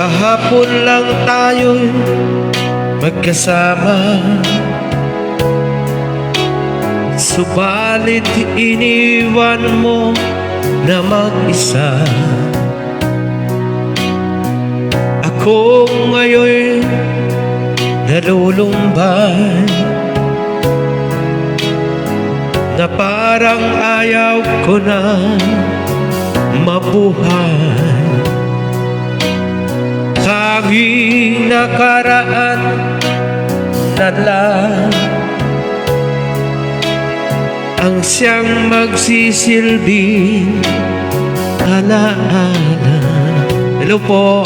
Kahapon lang tayo'y magkasama, subalit iniwan mo na mag-isa. Ako ngayon nalulumbay na parang ayaw ko na mabuhay. Tanging nakaraan na lang ang siyang magsisilbing alaala. Hello po.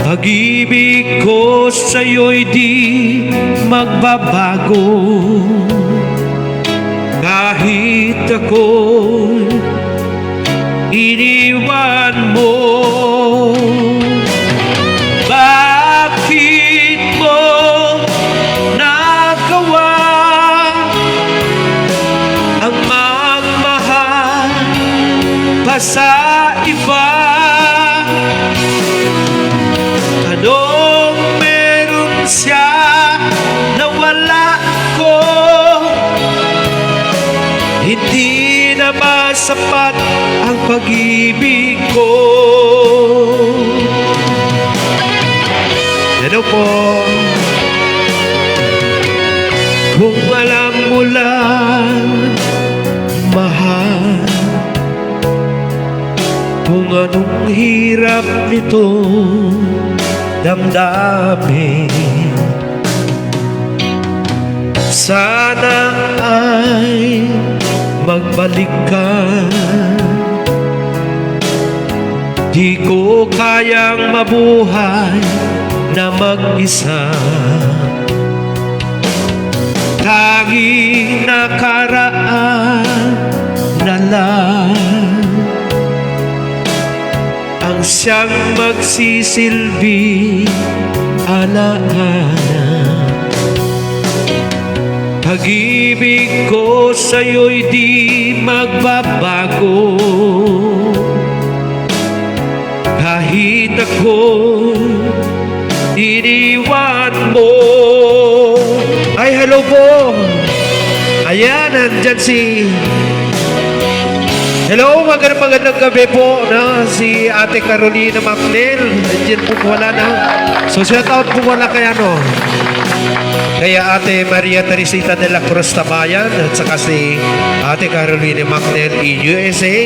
Pag-ibig ko sa'yo'y di magbabago, kahit ako'y iniwan mo. Bakit mo nagawa ang magmahal pa sa iba? Anong meron siya na wala ko? Hindi na ba sapat ang pag-ibig ko? Ano po? Kung alam mo lang, mahal, kung anong hirap nito damdamin, sana ay magbalik ka. Di ko kayang mabuhay na mag-isa. Tanging nakaraan na lang ang siyang magsisilbi alaala. Pag-ibig ko sa'yo'y di magbabago, kahit ako iniwan mo. Ay, hello po. Ayan, nandyan si... Hello, magandang gabi po, no? Si Ate Carolina Macnel. Nandiyan po wala na. So, shout out po wala kaya, no? Kaya Ate Maria Teresita de la Cruz Tabayan at saka si Ate Carolina Macnel in USA.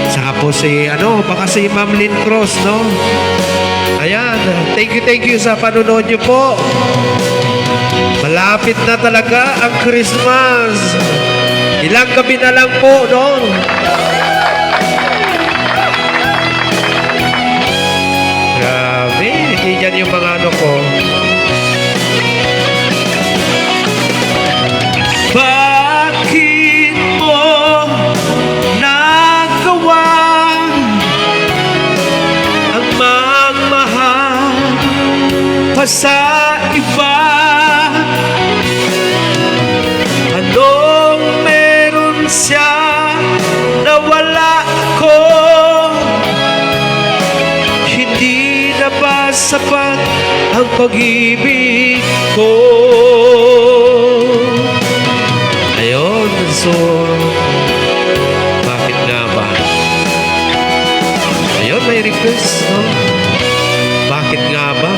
Saka po si, baka si Ma'am Lynn Cross, no? Ayan, thank you sa panonood nyo po. Malapit na talaga ang Christmas. Ilang gabi na lang po, no? Grabe, hindi dyan yung mga ko. Bakit mo nagawa ang magmahal pa sa iba? Siya na wala ko, hindi na ba sapat ang pag-ibig ko? Ayun, so bakit nga ba? Ayun, may request, no? Bakit nga ba?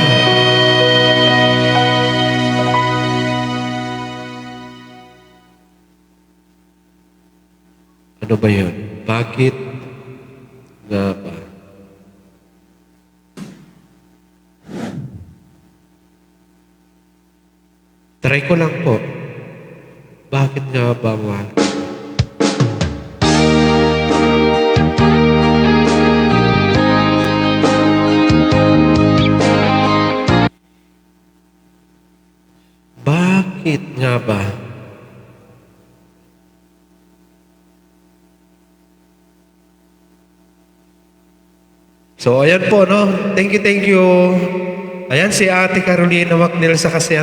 Ano ba yun? Bakit nga ba? Try ko lang po. Bakit nga ba, mahal? Bakit nga ba? So, ayan po, no? Thank you. Ayan, si Ate Carolina Macnel sa kasi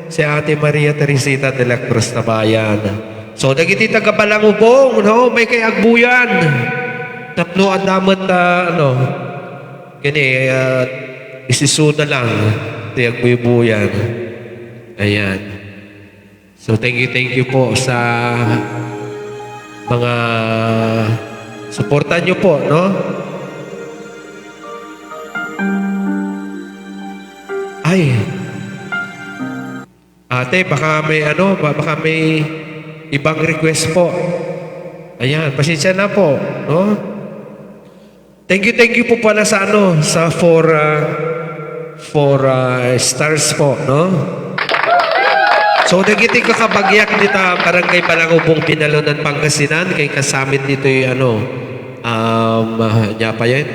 si Ate Maria Teresita de la Cruz Tabayan. So, nagiti taga-Balangubong, no? May kay Agbuyan. Tatlo ang damat, Kini, isisuna lang. Tiyag buyan. Ayan. So, thank you po sa mga suportan nyo po, no? Ay, ate, baka may baka may ibang request po. Ayan, pasensya na po, no? Thank you po pala sa sa for stars po, no? So, nagiting kakabagyak dito, barangay Balangubong, Pinalunan, Pangasinan, kay kasamit dito yung niya pa yan.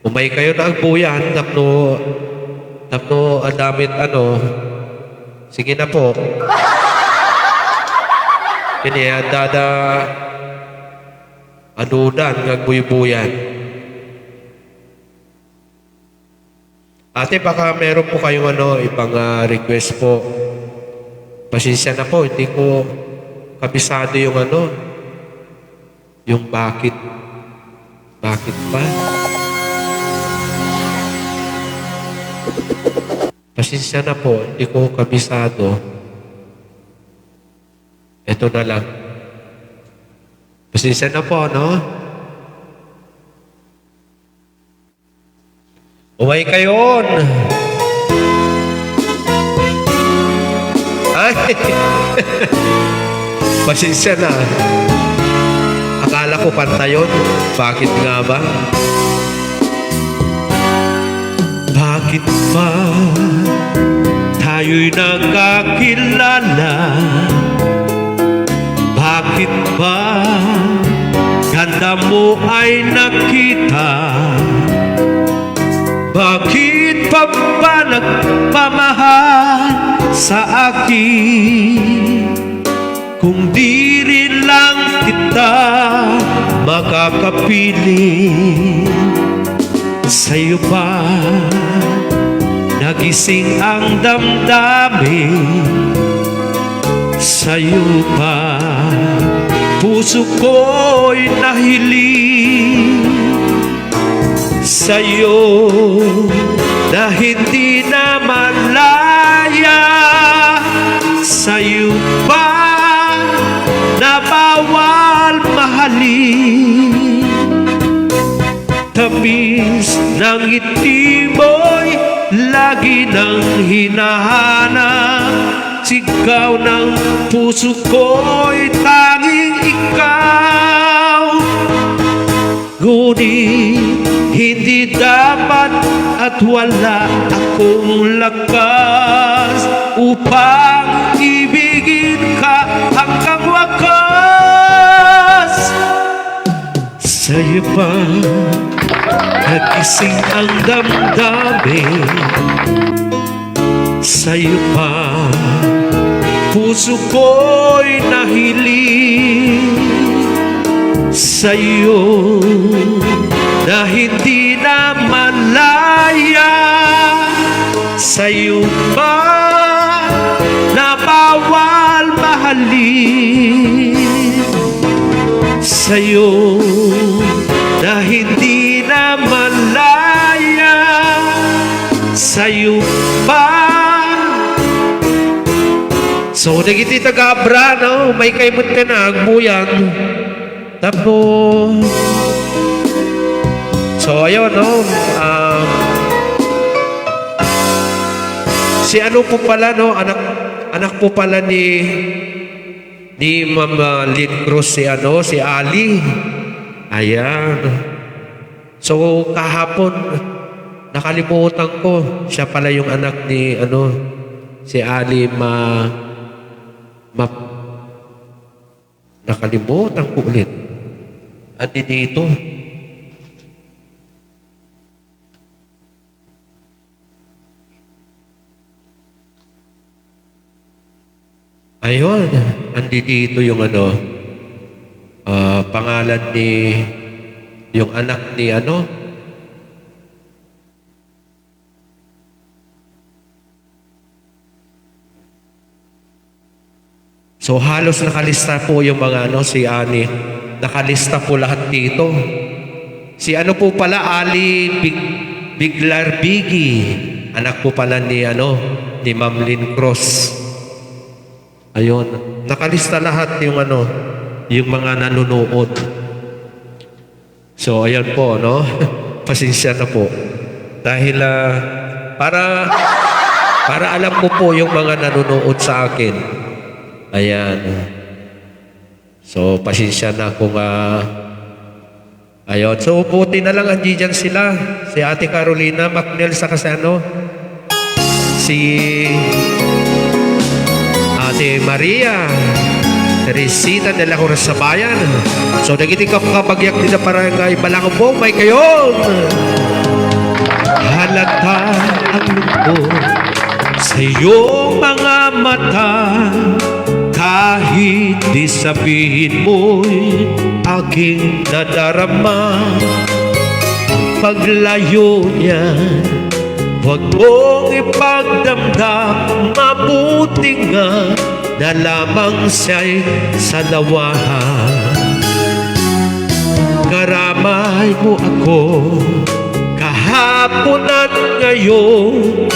Umay kayo na ang buyan, tapno adamit sige na po. Kini dada adudan ngagbuy-buyan. Ate, baka meron po kayong ibang request po. Pasensya na po, hindi ko kabisado yung yung bakit ba? Pasensya na po, hindi ko kabisado. Ito na lang. Pasensya na po, no? Uway kayon! Ay! Pasensya na. Akala ko pantayon. Bakit nga ba? Bakit ba tayo'y nagkakilala? Bakit ba ganda mo ay nakita? Bakit pa ba nagpamahal sa akin? Kung di rin lang kita makakapiling, sa'yo ba nagising ang damdamin? Sa'yo ba puso ko'y nahiling? Sa'yo na hindi na malaya? Sa'yo ba na bawal mahalin? Tamis ng ngiti mo'y lagi nang hinahanap. Sigaw ng puso ko'y tanging ikaw. Ngunit hindi dapat at wala akong lakas upang ibigin ka hanggang wakas. Sa'yo ba nagising ang damdamin? Sa'yo pa puso ko'y nahiling? Sa'yo na hindi na malaya? Sa'yo ba na bawal mahalin? Sa'yo na hindi na malaya? Sa'yo ba? So, nagiti taga-abra, no? May kaimot ka na, agbuyan. Tapos, so, ayun, no? Si ano po pala, no? Anak po pala ni Ma'am Lynn Cruz, si Ali. Ayan. So, kahapon, nakalimutan ko. Siya pala yung anak ni, si Ali nakalimutan ko ulit. At dito. Ayun, andito yung pangalan ni, yung anak ni So halos nakalista po yung mga si Ani. Nakalista po lahat dito. Si ano po pala, Ali Biglar Bigi. Anak po pala ni Ma'am Lynn Cross. Ayun. Nakalista lahat yung yung mga nanonood. So, ayan po, no? Pasensya na po. Dahil, para alam ko po yung mga nanonood sa akin. Ayan. So, pasensya na kung, ayun. So, buti na lang andiyan sila. Si Ate Carolina Macnel sa kasano. Si Ate Maria Teresita de la Cruz sa bayan. So, nagiting ka kapagyak din na barangay Balangobong. May kayon. Halata ang lungkot sa iyong mga mata. Kahit di sabihin mo'y aking nadarama. Paglayo niya, huwag mong ipagdamdam. Mabuti nga na lamang siya'y sa lawahan. Karamay mo ako kahapon at ngayon.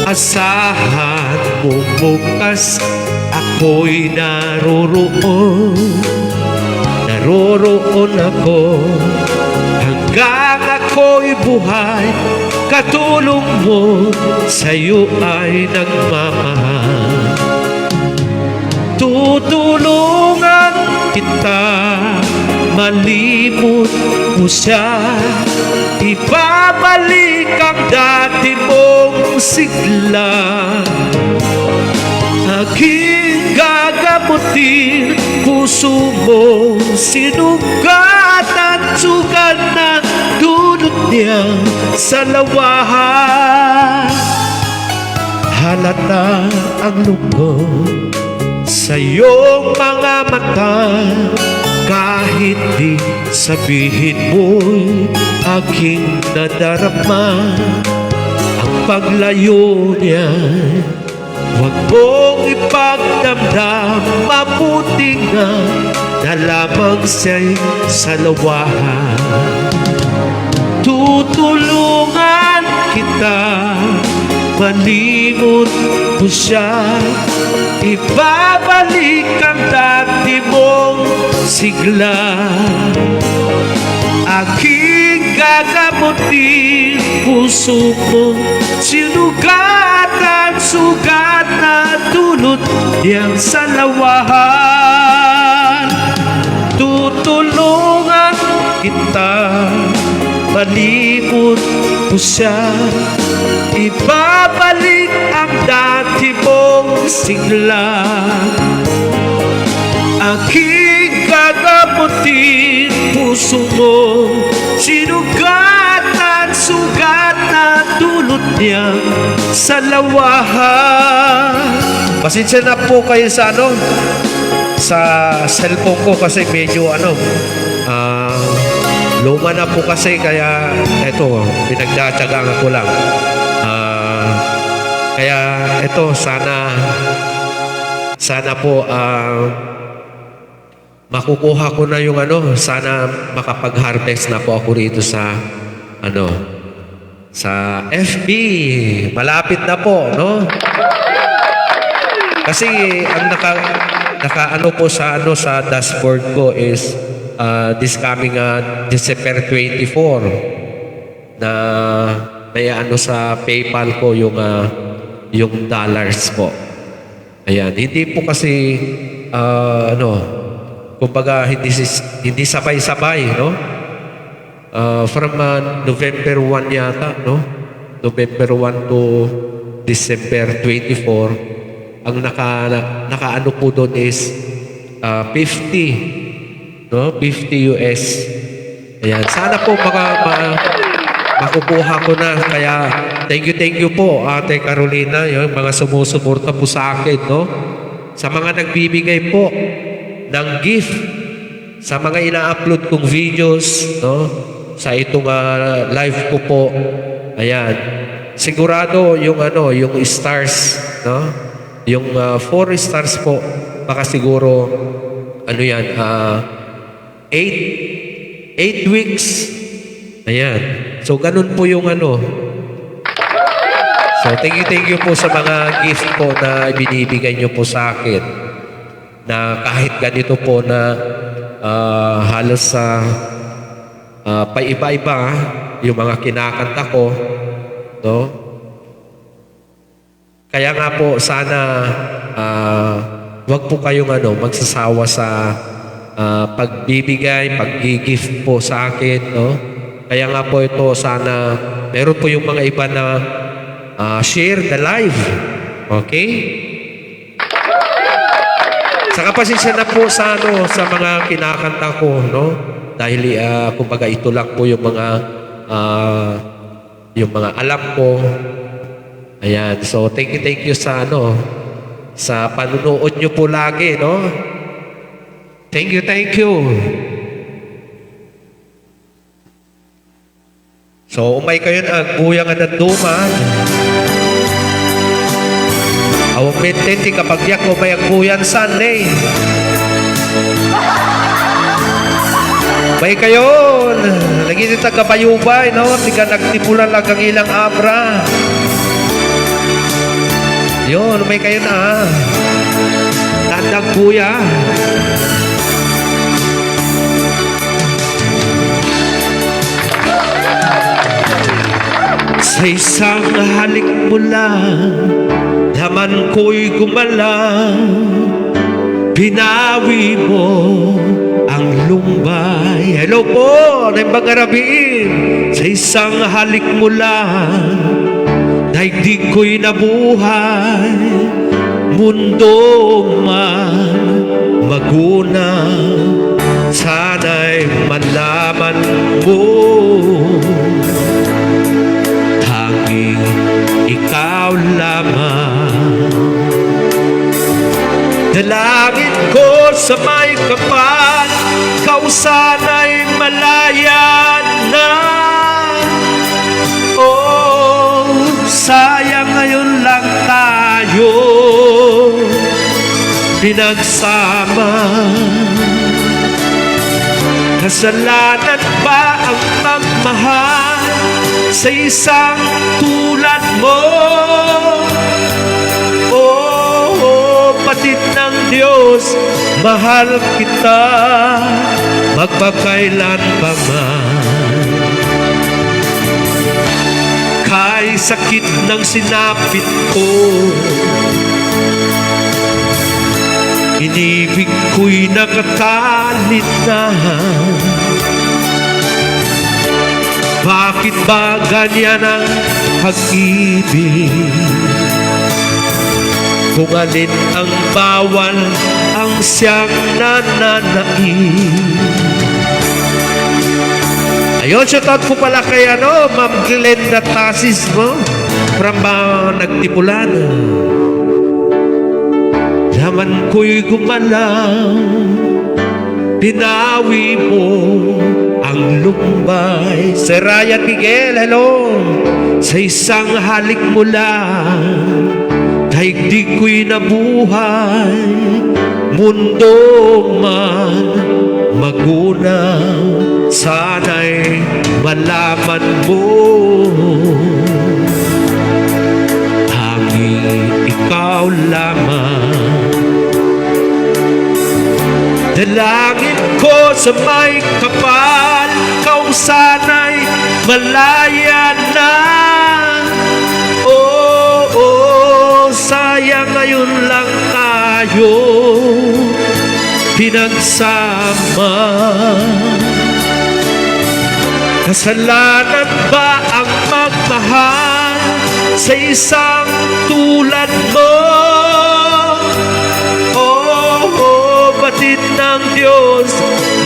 Asahan mo bukas ako'y naroroon. Naroroon ako hanggang ako'y buhay. Katulong mo sa'yo ay nagmamahal. Tutulungan kita malimot mo siya. Ibabalik ang dati mong sigla. Aking gagamutin puso mo. Sinugat at sugat na dulot niya sa lawahan. Halata ang lungkot sa iyong mga mata. Kahit di sabihin mo'y aking nadarama. Ang paglayo niya, huwag mong ipagdamdam. Mabuti nga na lamang siya'y sa lawahan. Tutulungan kita malimot mo siya. Ibabalik ang dati mong sigla. Aking gagamutin puso mo. Sinugat at sugat na dulot niyang sa lawahan. Tutulungan kita malimot mo siya. Ibabalik ang dati mong sigla. Aking gagamutin puso mo. Sinugat at sugat na dulot niya sa lawahan. Pasensya na po kayo sa sa cellphone ko kasi medyo luma na po kasi, kaya eto, pinagdatsagaan ko lang. Kaya eto, sana po makukuha ko na yung sana makapag-harvest na po ako rito sa sa FB. Malapit na po, no? Kasi ang naka po sa sa dashboard ko is this coming December 24 na may sa PayPal ko yung dollars po. Ayan, hindi po kasi kumbaga hindi sabay-sabay, no? From November 1 yata, no? November 1 to December 24, ang naka po doon is 50, no? 50 US. Ayan, sana po makukuha ko na. Kaya thank you po Ate Carolina, yung mga sumusuporta po sa akin, no? Sa mga nagbibigay po ng gift sa mga ina-upload kong videos, no? Sa itong live ko po. Ayan. Sigurado yung yung stars, no? Yung 4 stars po, baka siguro 8 weeks Ayan. So, ganun po yung ano. So, thank you po sa mga gift po na binibigay nyo po sa akin. Na kahit ganito po na halos sa paiba-iba yung mga kinakanta ko. No? Kaya nga po, sana wag po kayong magsasawa sa pagbibigay, pag-gift po sa akin. No? Kaya nga po ito, sana meron po yung mga iba na share the live. Okay? Saka pasensya na po sa mga kinakanta ko, no? Dahil kumbaga ito lang po yung mga alam ko. Ayan. So thank you sa sa panunood nyo po lagi, no? Thank you. So, umay kayo na agbuya nga ng duman. Awang mententi kapag yak umay agbuyan Sunday. May kayo, lagi nito tagabayubay, no? Tiga nagtipulan lang ang ilang abra. Yun, may kayo na. Tandang buya. Sa isang halik mo lang, laman ko'y gumalang, binawi mo ang lumbay. Hello po, Naimbang Arabiin. Sa isang halik mo lang, daigdig ko'y nabuhay, mundo man magunaw, sana'y malaman mo, tanging ikaw lamang. Dalangin ko sa may kapal, ikaw sana'y malaya na. Oh, sayang ngayon lang tayo pinagsama. Kasalanan ba ang magmahal sa isang tulad mo? Oh, patid ng Diyos, mahal kita magpakailan pa man. Kay sakit ng sinapit ko, inibig ko'y nakakalit na. Bakit ba ganyan ang pag-ibig? Kung alin ang bawal, ang siyang nananaig. Ayun, shoutout po pala kay Ma'am Glenda Tasis mo from Nagtipulan. Laman ko'y gumalaw, binawi mo ang lumbay. Si Ryan Miguel, hello. Sa isang halik mo lang, daigdig ko'y nabuhay, mundo man magunaw, sana'y malaman mo, tanging ikaw lamang. Dalangin ko sa may kapal, ikaw sana'y malaya na. Oh, sayang ngayon lang tayo pinagsama. Kasalanan ba ang magmahal sa isang tulad mo? Batid ng Diyos,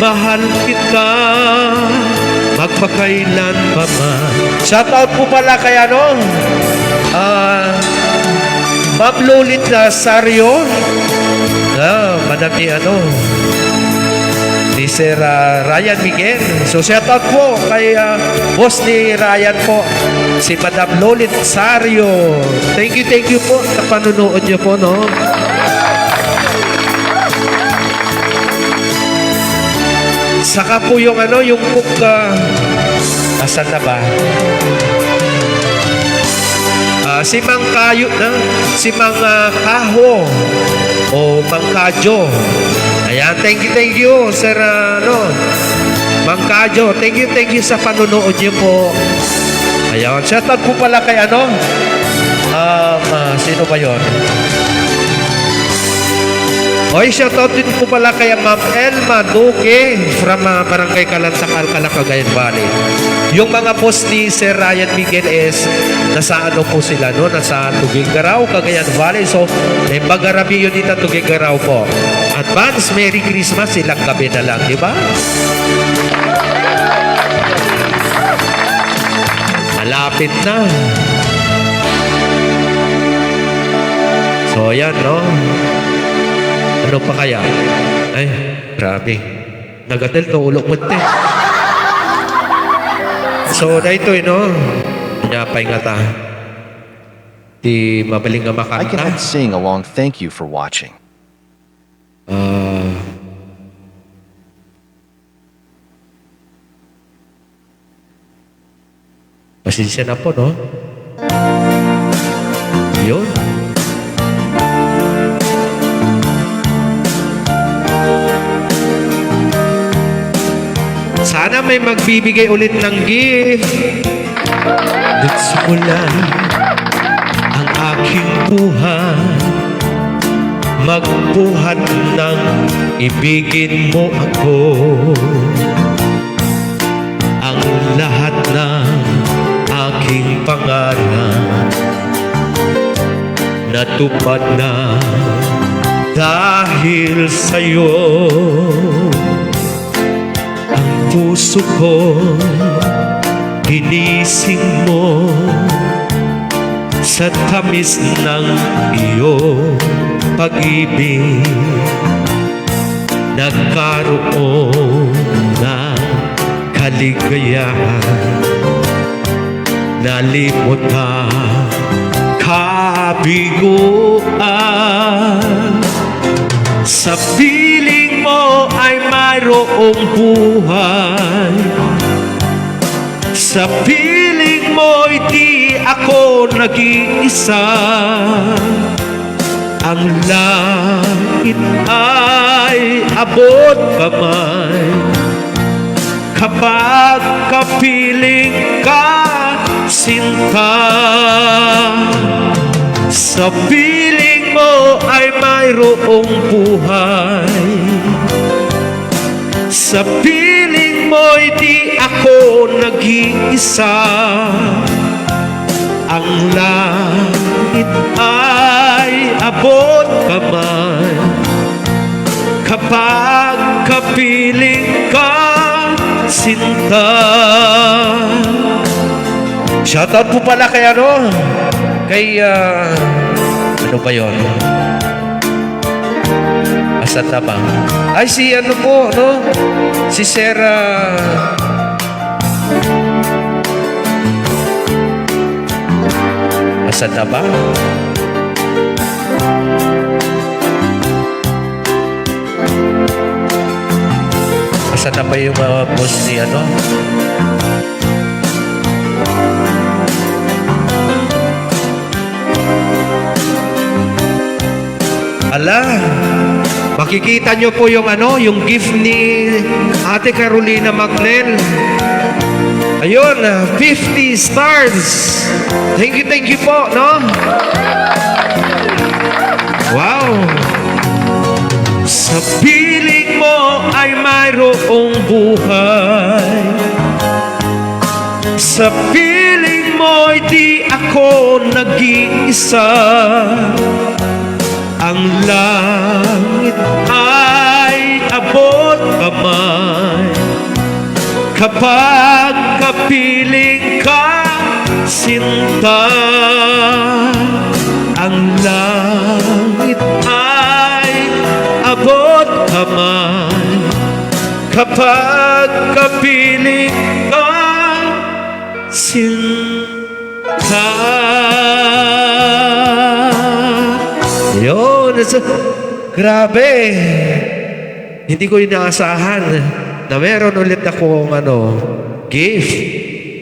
mahal kita magpakailan pa man. Shoutout po pala kay Ma'am Lulit Nazario, Madam ni Sir Ryan Miguel. So shoutout po kay boss ni Ryan po, si Madam Lulit Nazario. Thank you po sa panunood niyo po, no? Saka po yung yung cook Asan na ba? Si Mang Kayo na, si Mang Kaho o Mang Kadyo. Ayan, thank you, Sir, Mang Kadyo. Thank you sa panunood niyo po. Ayan, shoutout po pala kay sino ba yun? Oy, shoutout din po pala kay Ma'am Elma Duque from Barangay Kalansak, Alcala, Cagayan Valley. Yung mga post ni Sir Ryan Miguel is nasa ano po sila, no? Nasa Tugigaraw, Cagayan Valley. So, may Bagarabi yun dito, Tugigaraw po. Advance Merry Christmas, silang gabi na lang, di ba? Malapit na. So, yan, no? Ano pa kaya? Ay, grabe. Nagatel to, ulok mo te. So, dahito no? Nyapay nga ta. Di mabaling nga makanta. I can sing along. Thank you for watching. Pasensya na po, no? Yun. Sana may magbibigay ulit ng gift. Nagsimulan ang aking buhay. Magbuhat ng ibigin mo ako. Ang lahat ng aking pangarap natupad na dahil sa'yo. Puso ko, ginising mo sa tamis ng iyong pag-ibig. Nagkaroon ng kaligayahan, nalimot ang kabiguan. Sa piling mo ay mayroong buhay. Sa piling mo di ako nag-iisa. Ang langit ay abot kamay kapag kapiling ka, sinta. Sa piling mo ay mayroong buhay. Sa piling mo di ako nag-iisa. Ang langit ay abot kamay kapag kapiling ka, sinta. Shoutout po pala kay ano ba yun? Asan na ba? Ay, si po, no? Si Sarah. Asan na ba? Asan na ba yung mga post ni Ala, makikita nyo po yung yung gift ni Ate Carolina Macnel. Ayun, 50 stars. Thank you po, no? Wow. Sa piling mo ay mayroong buhay. Sa piling mo di ako nag-iisa. Ang langit ay abot kamay kapag kapiling ka, sinta. Ang langit ay abot kamay kapag kapiling ka, sinta. Yun. Grabe. Hindi ko inaasahan na meron ulit akong gift.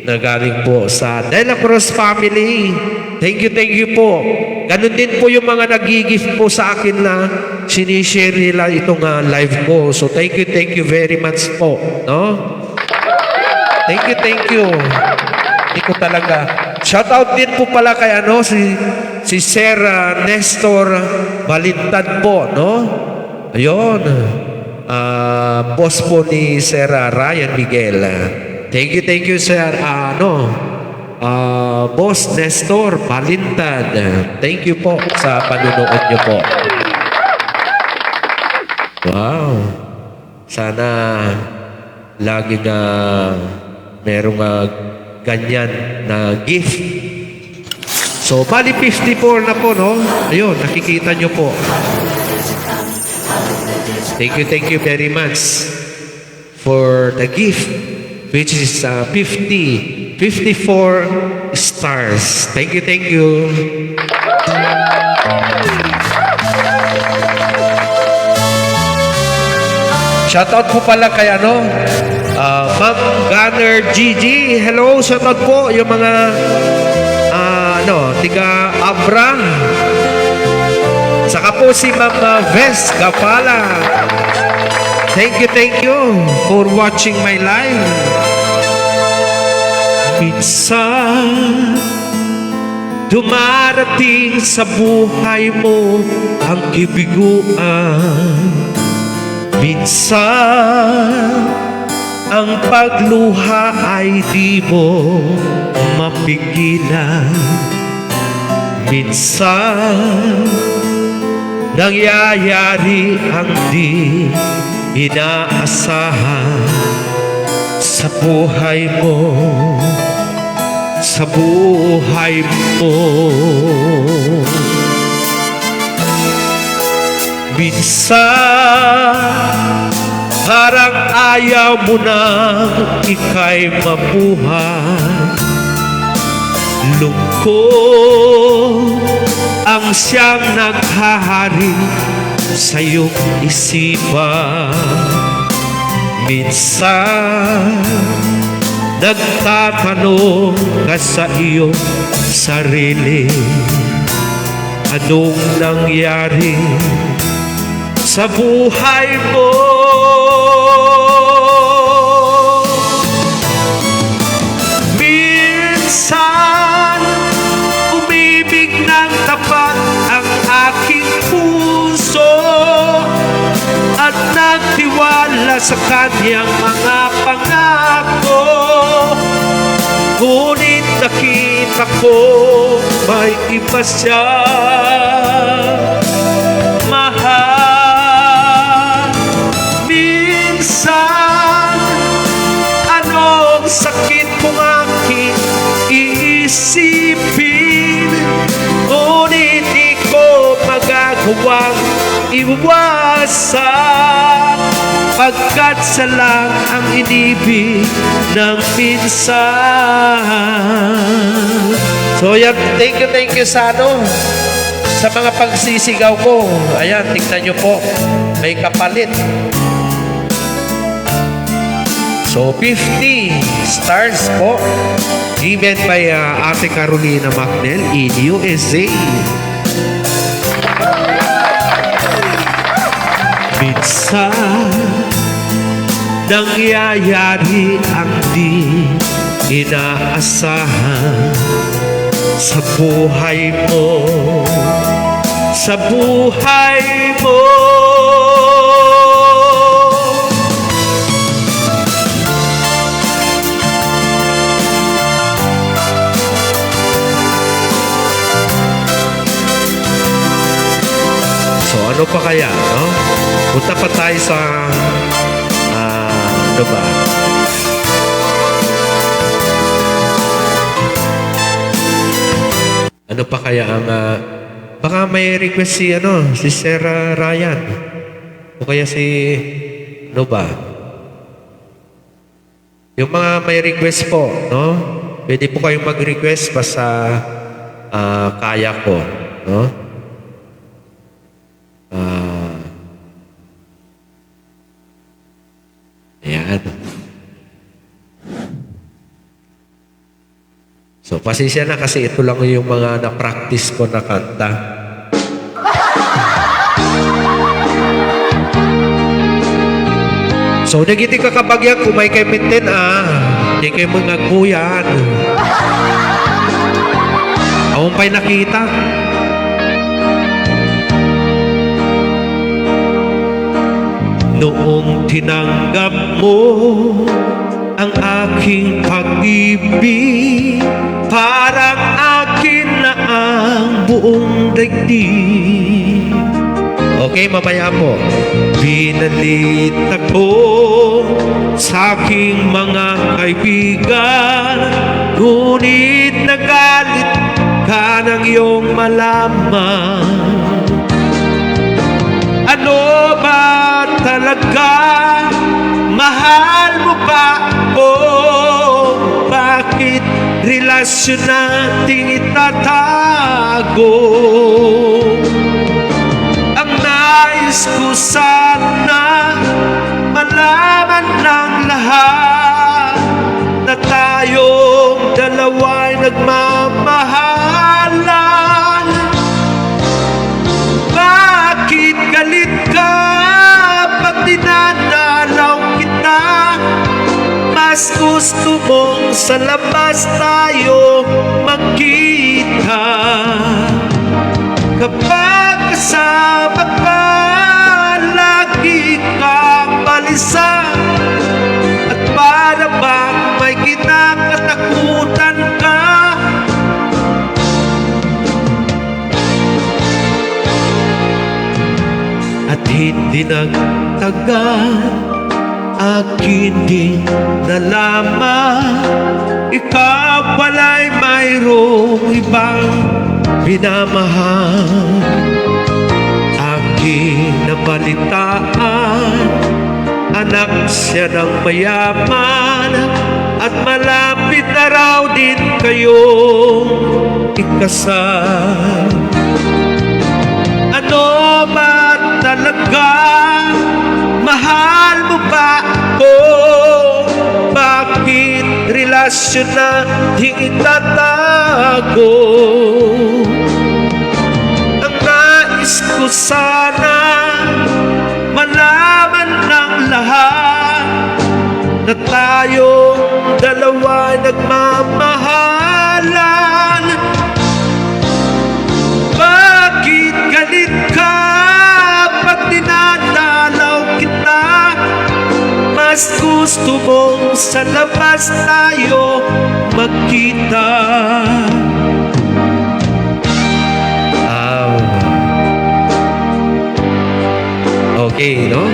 na galing po sa De La Cruz family. Thank you po. Ganun din po yung mga nag-gift po sa akin na sinishare nila itong live ko. So thank you very much po. No? Thank you. Hindi ko talaga. Shout out din po pala kay si Sir Nestor Balintad po, no? Ayun. Boss po ni Sir Ryan Miguel. Thank you Sir Boss Nestor Balintad. Thank you po sa panunood niyo po. Wow. Sana laging merong ganyan na gift. So, bali 54 na po, no? Ayun, nakikita nyo po. Thank you very much for the gift, which is 54 stars. Thank you. Shoutout po pala kay Ma'am Gunner Gigi. Hello, shoutout po yung mga tiga Abra. Saka po si Ma'am Ves Gapala. Thank you for watching my live. Minsan dumarating sa buhay mo ang kibiguan. Minsan ang pagluha ay di mo mapigilan. Minsan nangyayari ang di inaasahan sa buhay mo. Minsan parang ayaw mo nang ika'y mabuhay. Lungkot ang siyang naghahari sa iyong isipan. Minsan nagtatanong ka sa iyong sarili, anong nangyari sa buhay mo? Minsan umibig ng tapat ang aking puso at nagtiwala sa kanyang mga pangako. Ngunit nakita ko may iba siya mahal. Minsan anong sakit kung aking iisipin, ngunit di ko magagawang iwasan, pagkat sa lang ang inibig ng minsan. So yan, thank you sa sa mga pagsisigaw ko. Ayan, tingnan nyo po, may kapalit. So 50 stars po, given by Ate Carolina Macnel in USA. Minsan nangyayari ang di inaasahan sa buhay mo. So ano pa kaya, no? Punta pa tayo sa ano ba? Ano pa kaya ang baka may request si Sir Ryan o kaya si ano ba? Yung mga may request po, no? Pwede po kayong mag-request basta kaya ko, no? Ayan. So, pasensya na kasi ito lang yung mga na-practice ko na kanta. So, nagiti ka kabagyan, kumay kay mintin, hindi kayo mga kuyan. Akong pa'y nakita. Noong tinanggap mo ang aking pag-ibig, parang akin na ang buong daigdig. Okay, mamaya po. Pinalit ako sa aking mga kaibigan, ngunit nagalit ka ng iyong malaman. Ano ba talaga? Mahal mo ba ako? Bakit relasyon nating itatago? Ang nais ko sana malaman ng lahat na tayong dalawa'y nagmamahalan. Bakit galit ka pag dinadalaw kita? Mas gusto mong sa labas tayo magkita. Kapag kasama ka, lagi kang balisa, at para bang may kinakatakutan ka. At hindi nagtagal, akin din nalaman, ikaw pala'y mayroong ibang pinamahal. Aking nabalitaan, anak siya ng mayaman, at malapit na raw din kayong ikasal. Ano ba talaga? Mahal mo ba ako? Bakit relasyon nating itatago? Ang nais ko sana malaman ng lahat na tayong dalawa nagmamahalan. Bakit galit ka pag dinadalaw kita? Mas gusto mong sa labas tayo magkita. Okay, no?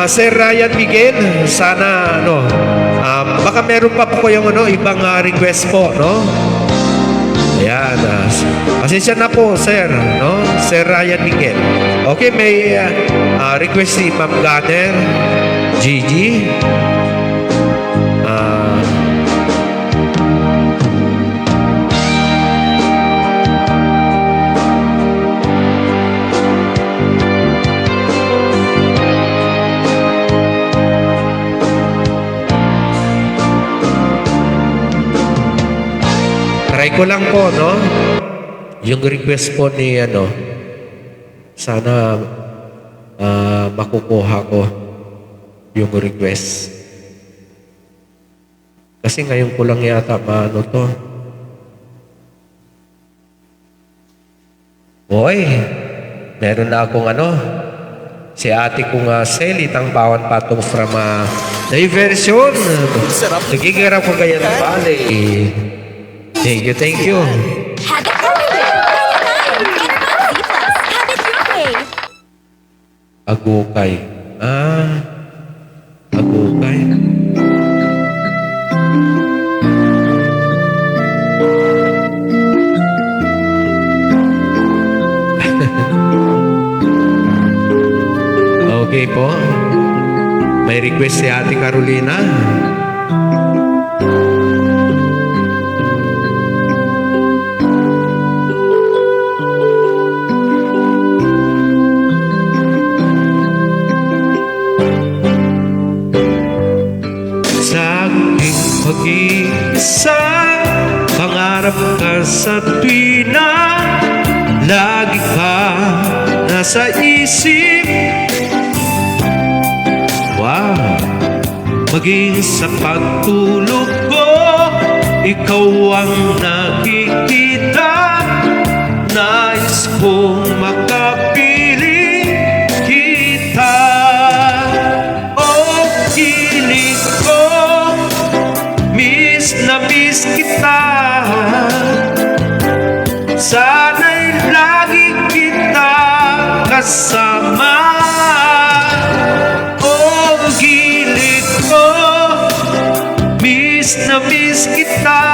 Sir Ryan Miguel, sana, baka meron pa po yung ibang request po, no? Ayan, pasensya na po, sir, no? Sir Ryan Miguel. Okay, may request si Ma'am Ganer, Gigi. Try ko lang po, no? Yung request po ni, sana makukuha ko yung request. Kasi ngayon ko lang yata maano to. Boy, meron na akong si ate kong Selly, tang bawan patong from diversion. Nagigirap ko kaya ng bali. Thank you, thank you. Have it your way. Get it Z+. Have it your way. Agukay. Agukay. Okay po. May request si Ate Carolina. Sa aking pag-iisa, Pangarap ka sa tuwina, lagi ka nasa isip. Wow! Maging sa pagtulog ko, ikaw ang nakikita. Nais kong makapiling kita. O kilig ko, miss na miss kita. Sana'y lagi kita kasama. O kilig ko, miss na miss kita.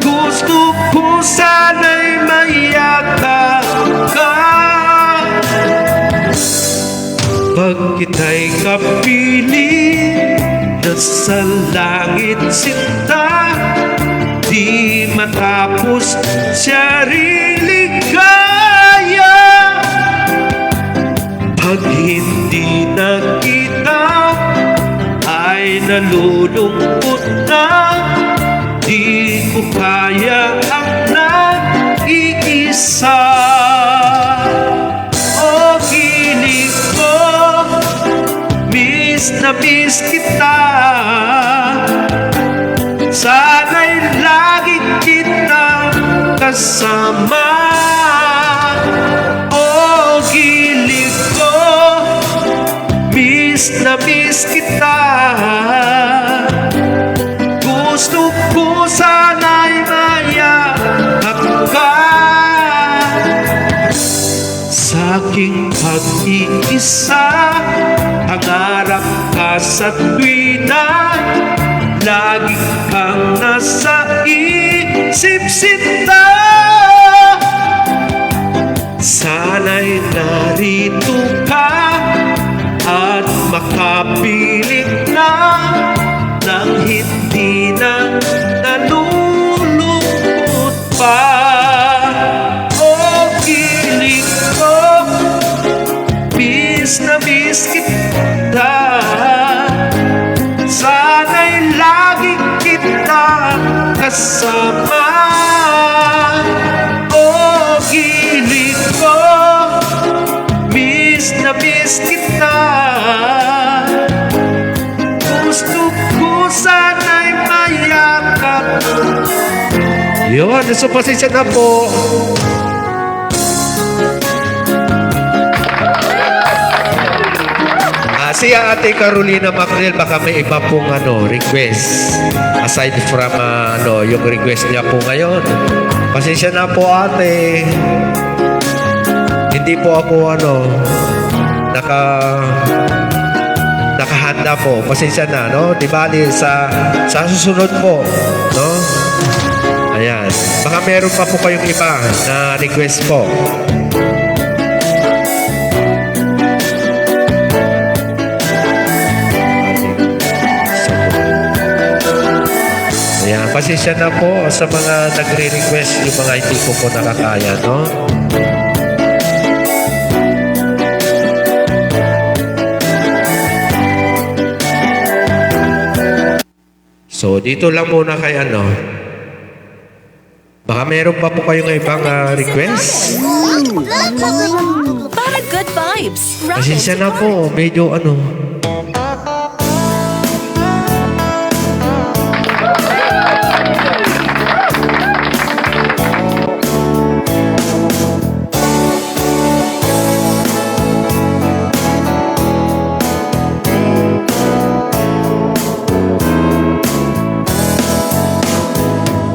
Gusto ko sana'y mayakap ka. Pag kita'y kapiling, nasa langit sinta, di matapos sarili kaya. Pag hindi nakita, ay nalulungkot na. Di ko kaya ang nag-iisa. O kilig ko, miss na miss kita. Sana'y lagi kita kasama. O kilig ko, miss na miss kita. Gusto ko sana'y mayakap ka. Sa aking pag-iisa, pangarap ka sa tuwina, lagi kang nasa isip sinta. Sana'y narito ka at makapiling na nang hindi na nalulungkot pa. O kilig ko, miss na miss kita. Sana'y lagi kita kasama. O kilig ko, miss na miss kita. Gusto ko sana'y mayakap. Yun, so pasensya na po. Si Ate Carolina Macnel, baka may iba pong request. Aside from yung request niya po ngayon. Pasensya na po ate. Hindi po ako nakahanda po. Pasensya na, no? Di bali sa susunod po, no? Ayan. Baka meron pa po kayong iba na request po. Ayan. Pasensya na po sa mga nagre-request, yung mga hindi ko po nakakaya, no? So, dito lang muna kay baka meron pa po kayong ibang request. Para good vibes. Rock Pasensya it. na po, medyo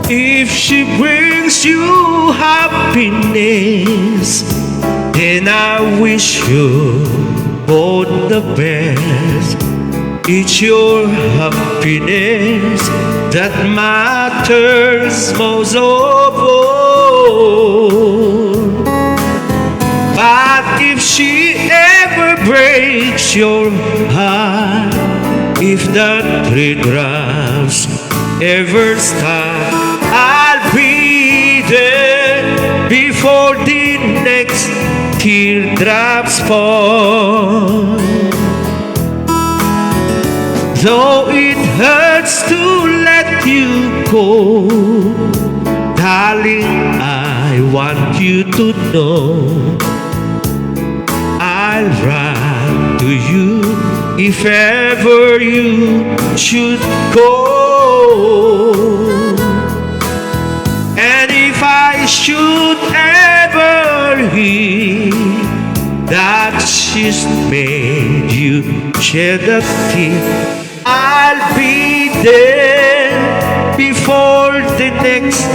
If she brings you happiness, then I wish you both the best. It's your happiness that matters most of all. But if she ever breaks your heart, if the three drops ever stop, I'll be there before the next teardrops fall. Though it hurts to let you go, darling, I want you to know I'll run to you if ever you should go. And if I should ever hear that she's made you shed a tear, I'll be there before the next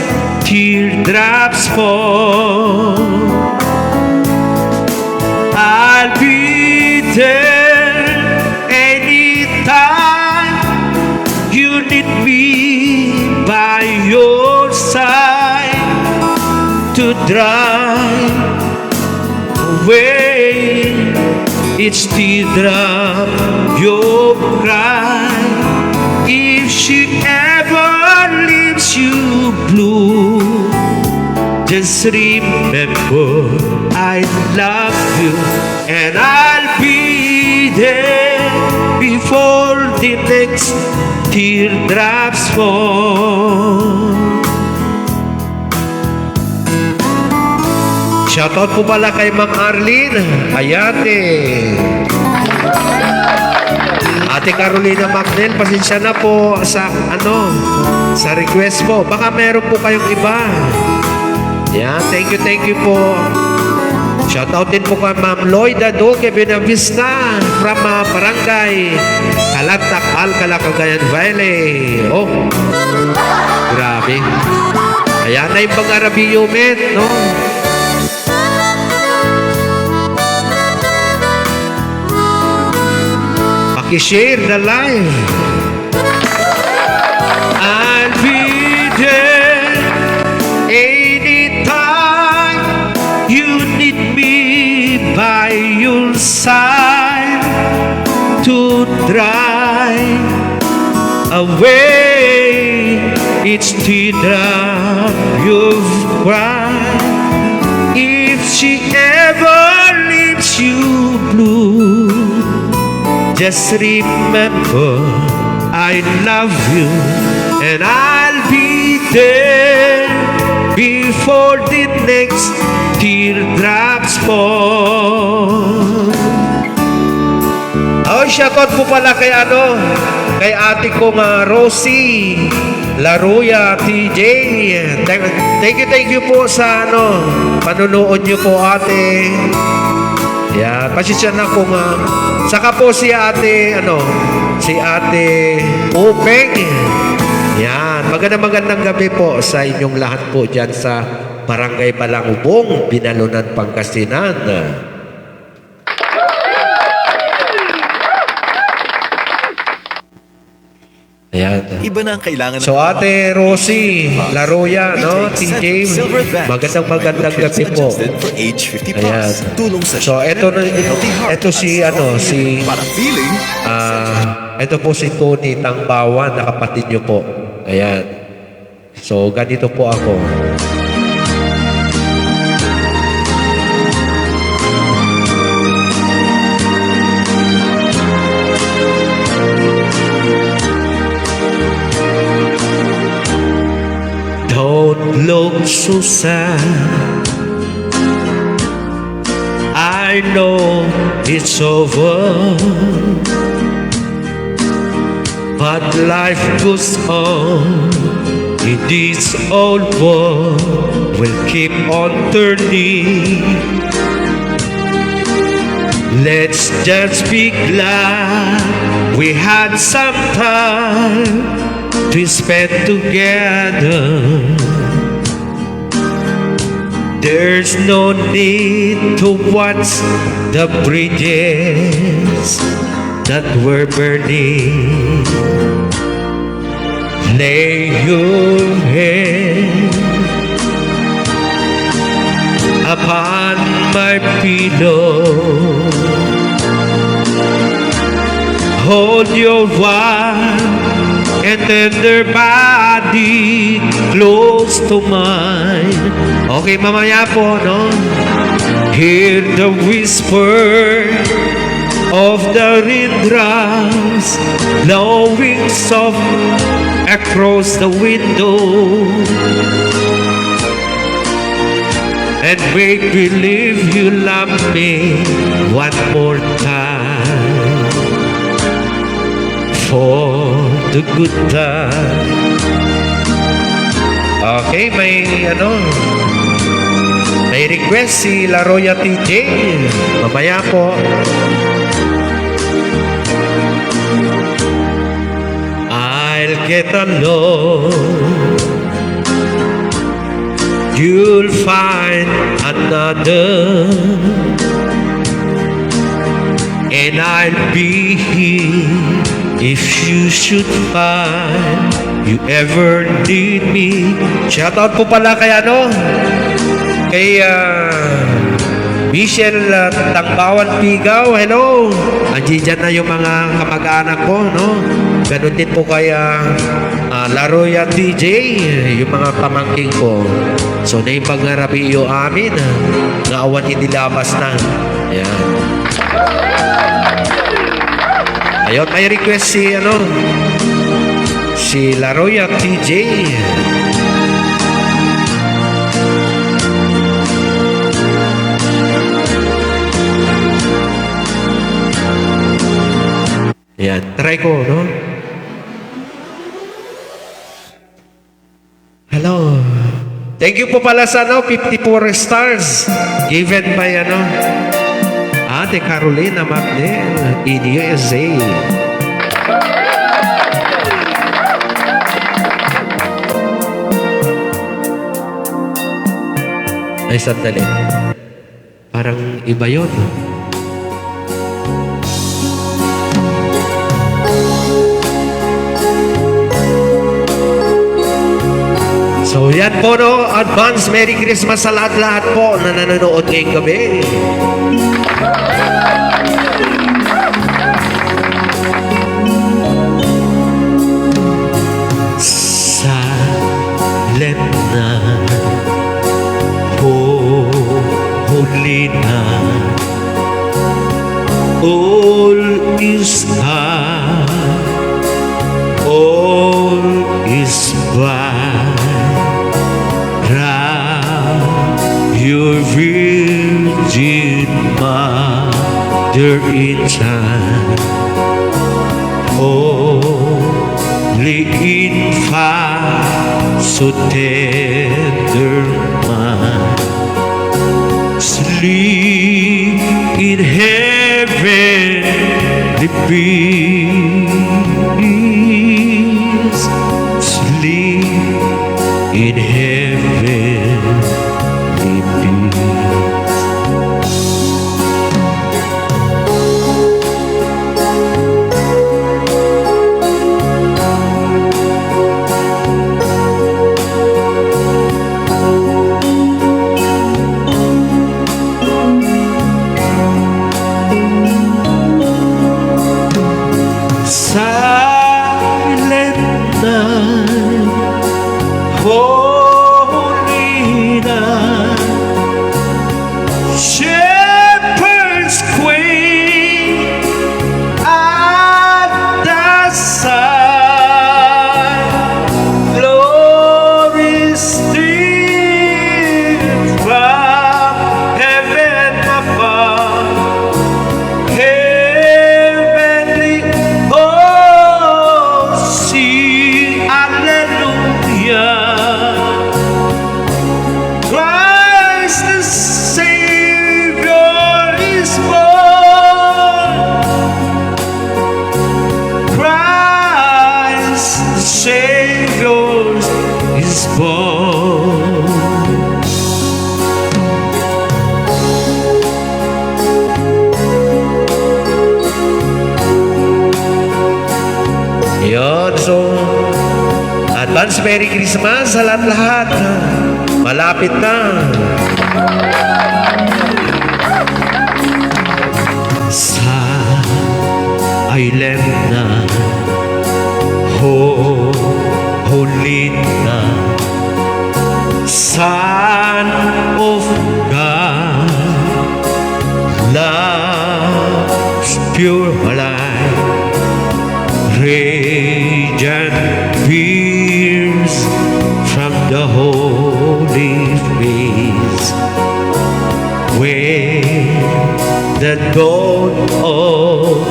teardrops fall. I'll be there anytime you need me by your side to drive away each teardrop you cry. If she ever leaves you blue, just remember I love you, and I'll be there before the next teardrops fall. Shoutout po pala kay Ma'am Arlene Ayate. Ate Carolina Macnel, pasensya na po sa sa request po. Baka meron po kayong iba. Yeah, thank you po. Shoutout din po kay Ma'am Lloyda Duque Benavista from Barangay Kalatakal, Cagayan Valley. Oh, grabe. Ayan na yung mga Rabiumet, no? Pakishare the live. I'll be there anytime you need me by your side to drive away each teardrop you've cried. If she ever leaves you blue, just remember I love you, and I'll be there before the next teardrops fall. Oh, shoutout po pala kay kay ate kong Rosie Laruya TJ. Thank you po sa panunood niyo po, ate. Yan, pasensya na kung saka po si ate si ate Upeng. Yan, magandang gabi po sa inyong lahat po dyan sa Barangay Balangubong, Binalunan, Pangasinan. Ayan. Iba na ang kailangan So ate Rosie Laruya, TJ, magandang gabi po. for age 50 plus. Ayan. Tulong sa So ito si para feeling ito po si Tony Tangbawan, na kapatid niyo po. Ayan. So ganito po ako. Don't look so sad. I know it's over, but life goes on in this old world. We'll keep on turning. Let's just be glad we had some time to spend together. There's no need to watch the bridges that were burning. Lay your head upon my pillow. Hold your warm and tender body close to mine. Okay, mamaya po, Hear the whisper of the raindrops blowing soft across the window, and make believe you love me one more time for the good time. Okay, may request si La Roya TJ. Mamaya po. I'll get along. You'll find another, and I'll be here if you should find you ever need me. Shoutout po pala kay kay Michelle Tangbawan Pigaw. Hello. Andiyan na yung mga kamag-anak ko, no? Ganun din po kay La Roya TJ, yung mga pamangking ko. So, na yung pagnarabi yung amin, nga awan inilabas na. Ayan. Ayun, may request si La Roya TJ. Ayan, try ko, no? Hello. Thank you po pala sa 54 stars given by Ate Carolina Macnel in USA. Ay, sandali. Parang iba yun. So yan po, no? Advance Merry Christmas sa lahat-lahat po na nanonood ngayong gabi. Silent na, holy na, all is gone, all is bright. Your Virgin Mother in time, Holy Infant, so tender mine, sleep in heavenly peace, sleep in heaven. Silent night, holy night, shepherd's queen at the side, glory streams from heaven above, heavenly hosts sing hallelujah. Christ the Savior is born. Christ the Savior is born. Yun, so advance Merry Christmas sa lahat-lahat. Malapit na. Sa island na, holy na, Son of God, loves pure light, radiant beams from the holy face, where the dawn of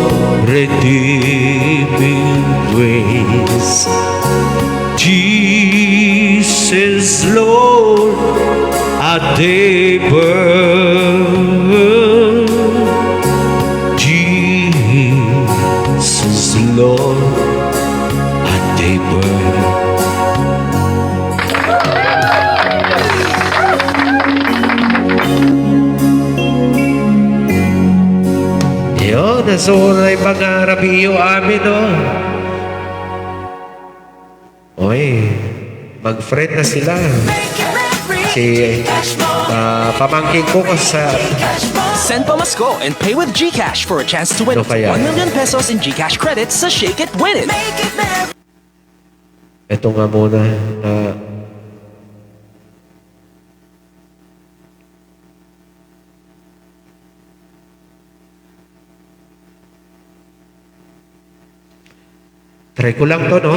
redeeming grace. Jesus, Lord, a day burn. Jesus, Lord, a day burn. Yun, nasunay mga rabiyo amin, no? Oy, mag-friend na sila. Si pamangking ko sa Send pamasko and pay with GCash for a chance to win Ano up to kaya? 1 million pesos in GCash credits sa Shake It, Win It. ito nga muna na try ko lang to, no?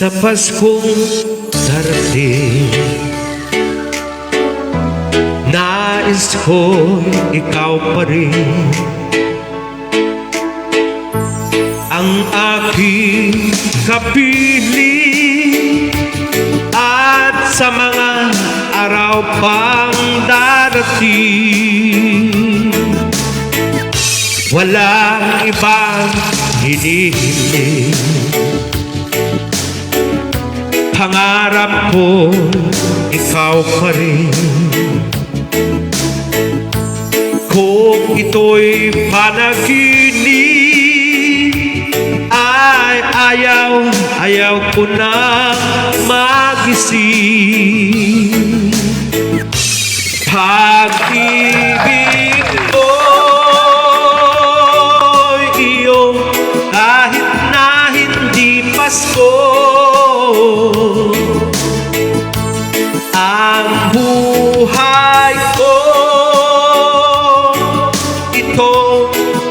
Sa Paskong darating, nais ko ikaw pa rin ang aking kapiling, at sa mga araw pang darating, walang ibang hinihiling. Pangarap ko, ikaw pa rin. Kung ito'y panaginip, ay ayaw ko na magising. Pag-ibig ko'y iyong kahit na hindi Pasko. Ang buhay ko, ito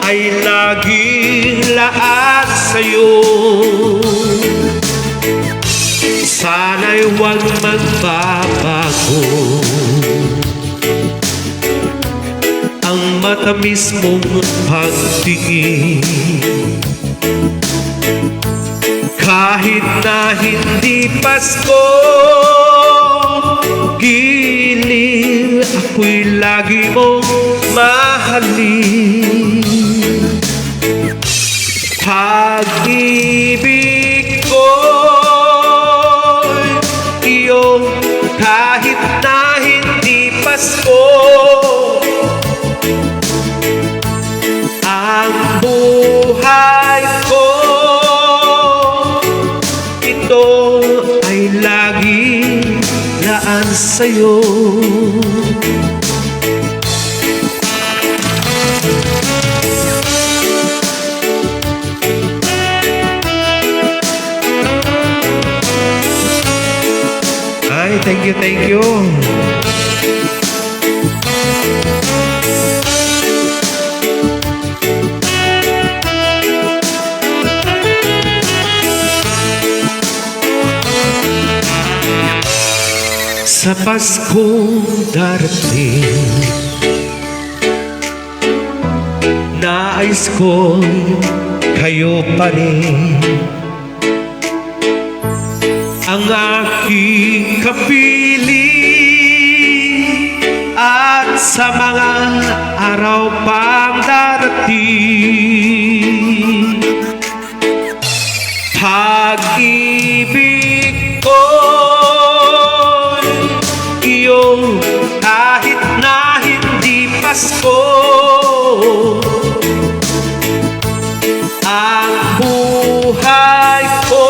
ay laging lahat sa'yo. Sana'y huwag magbabago ang matamis mong pagtingin. Kahit na hindi Pasko, giliw ako'y lagi mong mahalin. Pag-ibig ko'y iyong kahit na hindi Pasko. Ang buhay ko, ito ay laging laan sa'yo. Ay, thank you, thank you. Sa Paskong darating, nais ko kayo pa rin ang aking kapiling, at sa mga araw pang darating, pag-ibig ko iyong kahit na hindi Pasko. Ang buhay ko,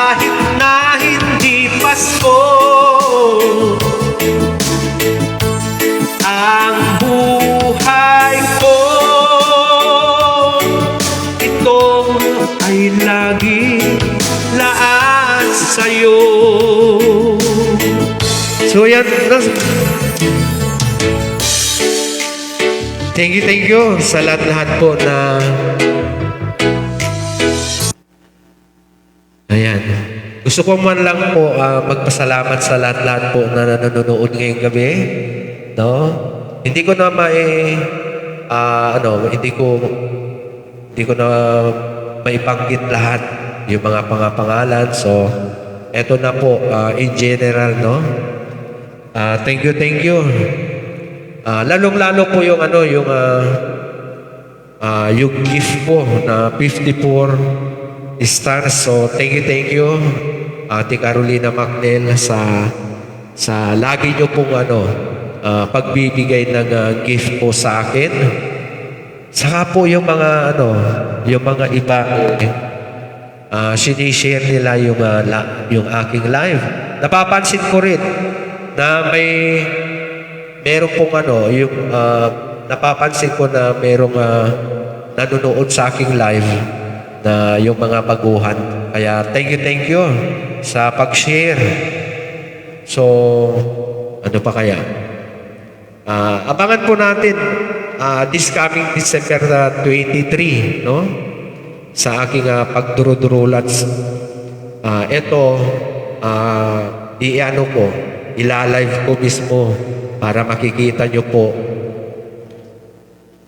Kahit na hindi Pasko, ang buhay ko, ito ay lagi laan sa'yo. So yan, thank you sa lahat-lahat po na ayan. Gusto ko man lang po magpasalamat sa lahat-lahat po na nanonood ngayong gabi. No? Hindi ko na hindi ko na maibanggit lahat yung mga pangalan. So, eto na po in general, no? Thank you. Lalong-lalo po yung yung gift po na 54 stars. So, thank you, Ate Carolina Macnel sa lagi nyo pong pagbibigay ng gift po sa akin. Saka po yung mga iba sinishare nila yung aking live. Napapansin ko rin na meron pong napapansin ko na merong nanonood sa aking live na yung mga baguhan. Kaya thank you sa pag-share. So, ano pa kaya? Abangan po natin this coming December 23, no? Sa aking pagduro-durulat. Ito, ilalive ko mismo para makikita nyo po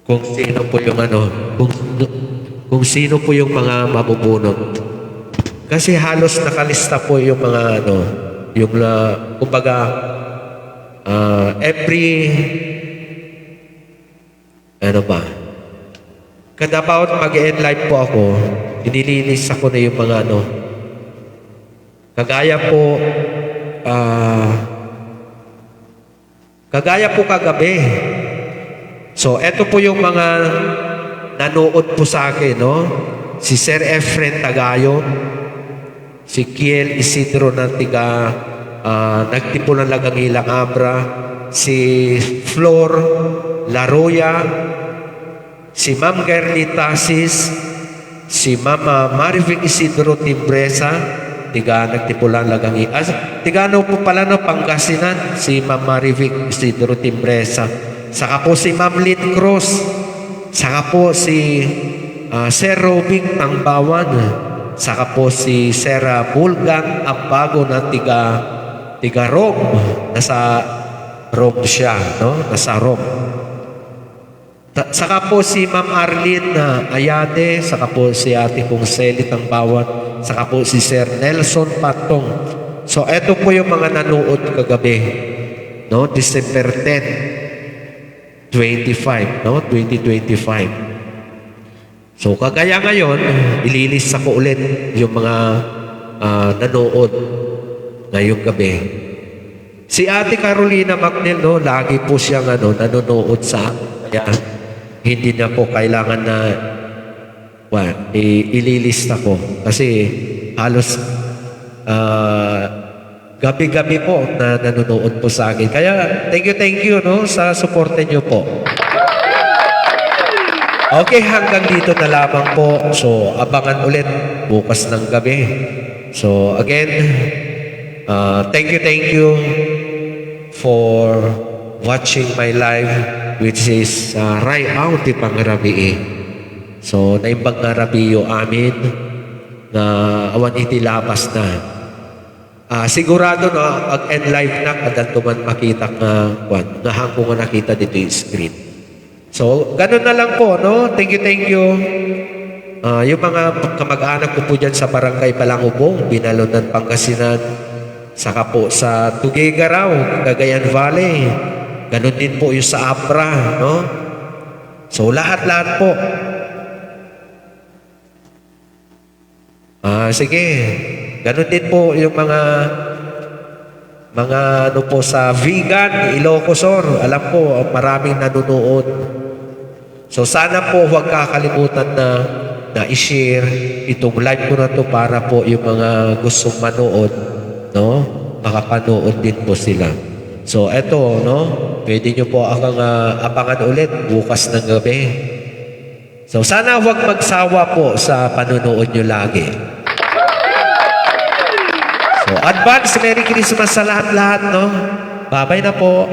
kung sino po yung kung sino po yung mga mabubunot. Kasi halos nakalista po yung mga kumbaga kada bawat mag-end live po ako, inilinis ako na yung mga kagaya po kagabi. So, eto po yung mga nanood po sa akin, no? Si Sir Efren Tagayo, si Kiel Isidro ng Nagtipo ng Lagang Ilang Abra, si Flor Laroya, si Ma'am Gerly Tasis, si Mama Marivic Isidro Timbresa, Nagtipo ng Lagang Ilang Tigano po pala Pangasinan, si Ma'am Marivic Isidro Timbresa. Saka po si Ma'am Lynn Cruz. Saka po si Sir Robing Tangbawan. Saka po si Sir Bulgang Abago na tiga Rome. Nasa Rome siya, no? Nasa Rome. Saka po si Ma'am Arlene Ayade. Saka po si Ate Kong Seli Tangbawan. Saka po si Sir Nelson Patong. So, eto po yung mga nanood kagabi. No? December 10. 2025. So, kagaya ngayon, ililis ako ulit yung mga nanood ngayong gabi. Si Ate Carolina Macnel, no, lagi po siyang nanonood sa kaya hindi na po kailangan na ililista ko. Kasi halos gabi-gabi po na nanonood po sa akin. Kaya thank you no sa suporte niyo po. Okay, hanggang dito na lamang po. So, abangan ulit bukas ng gabi. So, again, thank you for watching my live which is Ray Out di Pangrabii. So, naimbang nga rabiyo amin na awan itilabas na. Sigurado na mag-end live na kadang tuman makita nga hangko nga nakita dito yung screen. So, ganun na lang po, no? Thank you. Yung mga kamag-anak ko po dyan sa Barangay Palangubong, Binalonan, Pangasinan, saka po sa Tugigaraw, Cagayan Valley. Ganun din po yung sa Abra, no? So, lahat-lahat po. Sige. Ganun din po yung mga po sa Vegan, Ilocosor. Alam po, maraming nanonood. So sana po huwag kakalimutan na na i-share itong live ko na to para po yung mga gustong manood, no? Makapanood din po sila. So, eto, no? Pwede nyo po akong abangan ulit bukas ng gabi. So, sana huwag magsawa po sa panunood nyo lagi. So, advance Merry Christmas sa lahat-lahat, no? Bye-bye na po.